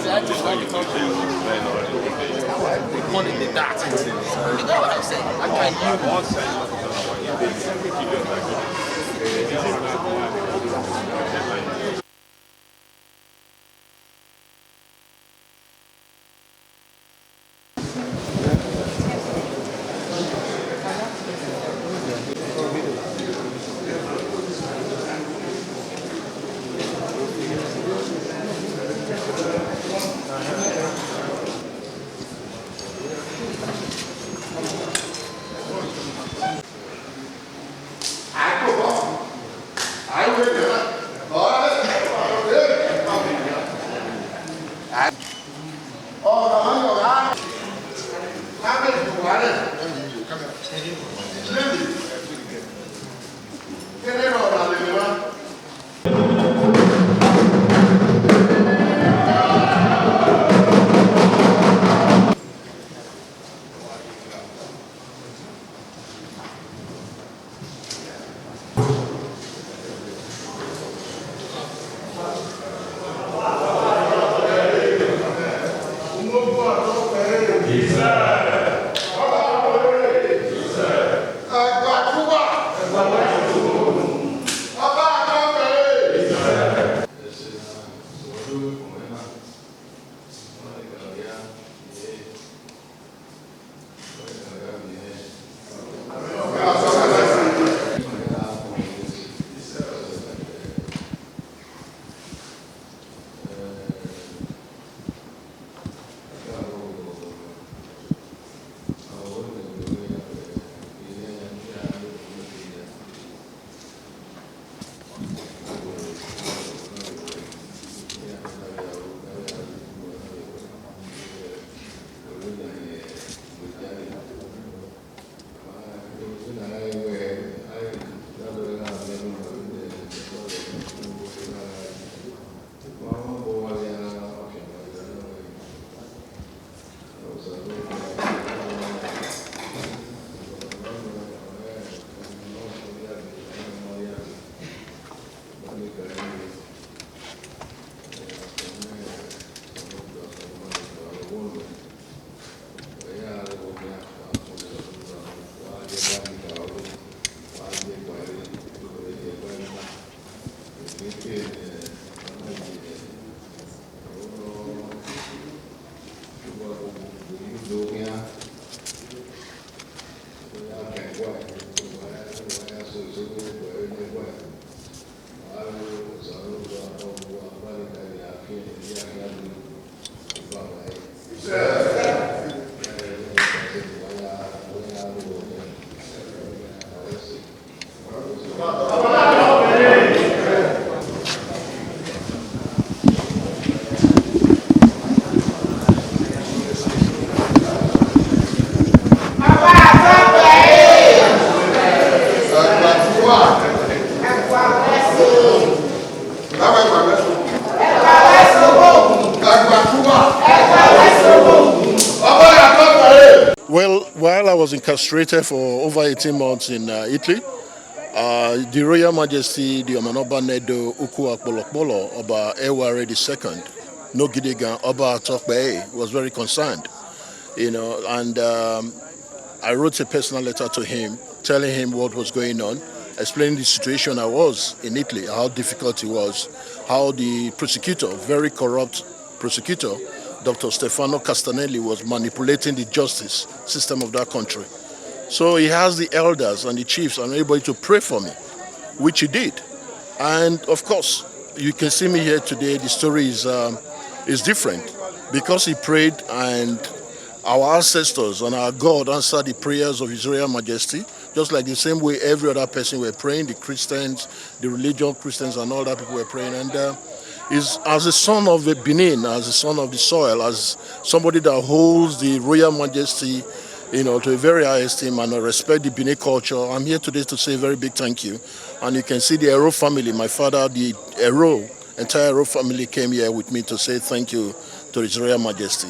You know what I'm saying? Well, while I was incarcerated for over 18 months in Italy, the Royal Majesty, the Omanoba Nedo Uku Akbolokbolo, Oba Ewuare II, no Gidigan, Oba Tokbe, was very concerned, and I wrote a personal letter to him telling him what was going on, explaining the situation I was in Italy, how difficult it was, how the prosecutor, very corrupt prosecutor, Dr. Stefano Castanelli, was manipulating the justice system of that country. So he has the elders and the chiefs and everybody to pray for me, which he did. And of course, you can see me here today. The story is different because he prayed, and our ancestors and our God answered the prayers of His Royal Majesty, just like the same way every other person were praying, the Christians, the religious Christians and all that people were praying. And is as a son of the Benin, as a son of the soil, as somebody that holds the Royal Majesty, to a very high esteem and I respect the Benin culture. I'm here today to say a very big thank you. And you can see the Ero family, my father, the entire Ero family came here with me to say thank you to His Royal Majesty.